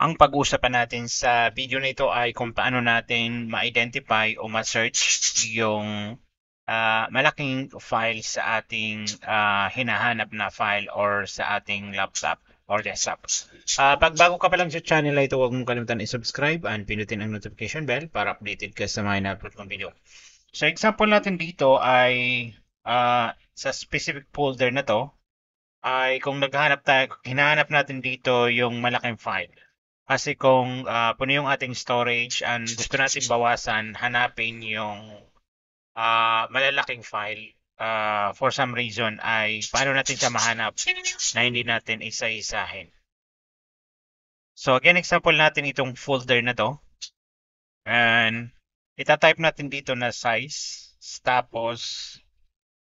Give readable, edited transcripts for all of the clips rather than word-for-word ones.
Ang pag-uusapan natin sa video na ito ay kung paano natin ma-identify o ma-search yung malaking file sa ating hinahanap na file or sa ating laptop or desktop. Pag bago ka pa lang sa channel na ito, huwag mong kalimutan i-subscribe and pinutin ang notification bell para updated ka sa mga na-upload kong video. So example natin dito ay sa specific folder na to ay kung hinahanap natin dito yung malaking file. Kasi kung puno yung ating storage and gusto natin bawasan, hanapin yung malalaking file. For some reason ay paano natin siya mahanap na hindi natin isa-isahin. So again, example natin itong folder na to. And itatype natin dito na size. Tapos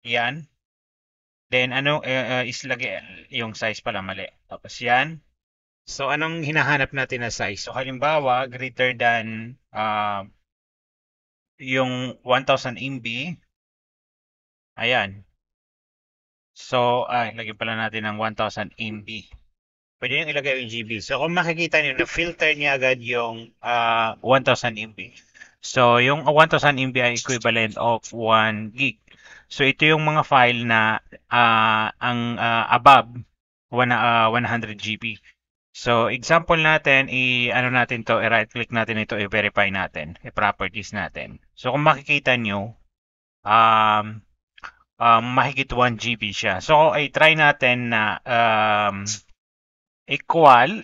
yan. Then ano islagay yung size pala mali. Tapos yan. So anong hinahanap natin na size? So halimbawa greater than yung 1000 MB. Ayan. So lagyan pala natin ng 1000 MB. Pwede yung ilagay yung GB. So kung makikita niyo na filter niya agad yung 1000 MB. So yung 1000 MB ay equivalent of 1 gig. So ito yung mga file na ang above 100 GB. So example natin, ano natin to, i-right click natin ito, i-verify natin, i-properties natin. So kung makikita nyo, mahigit 1 GB siya. So i-try natin na equal,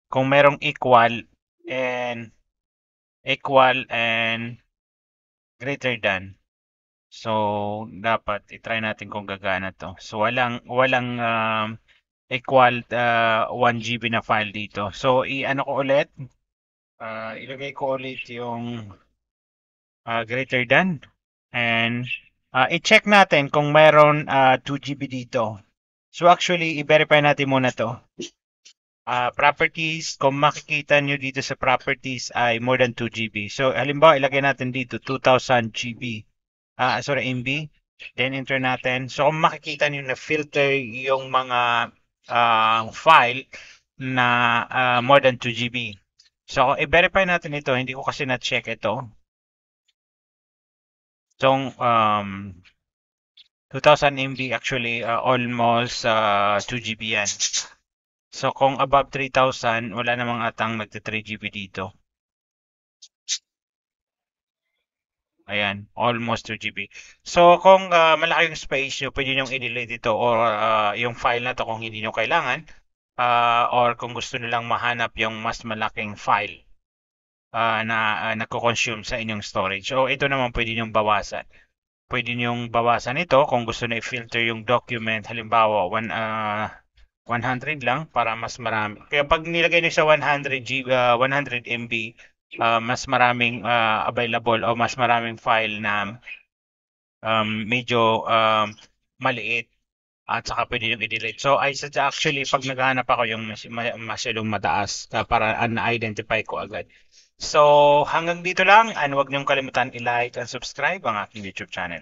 kung merong equal and greater than. So dapat i-try natin kung gagana to. So walang equal 1 GB na file dito. So i-ano ko ulit, ilagay ko ulit yung greater than and i-check natin kung mayroon 2 GB dito. So actually i-verify natin muna to. Properties, kung makikita nyo dito sa properties ay more than 2 GB. So halimbawa ilagay natin dito 2000 GB. MB. Then enter natin. So kung makikita nyo na filter yung mga file na more than 2 GB. So i-verify natin ito. Hindi ko kasi na-check ito. So 2000 MB actually almost 2 GB yan. So kung above 3000, wala namang atang nagta 3 GB dito. Ayan, almost 2 GB. So kung malaki yung space nyo, pwede nyo i-delete ito or yung file na to kung hindi nyo kailangan. Or kung gusto nilang mahanap yung mas malaking file na nagko-consume sa inyong storage. So ito naman pwede nyong bawasan. Pwede nyong bawasan ito kung gusto na i-filter yung document. Halimbawa, 100 lang para mas marami. Kaya pag nilagay nyo sa 100 MB, mas maraming available o mas maraming file na medyo maliit at saka pwede yung i-delete. So I suggest actually pag naghahanap ako yung masyadong mataas para na-identify ko agad. So hanggang dito lang and huwag niyong kalimutan i-like and subscribe ang aking YouTube channel.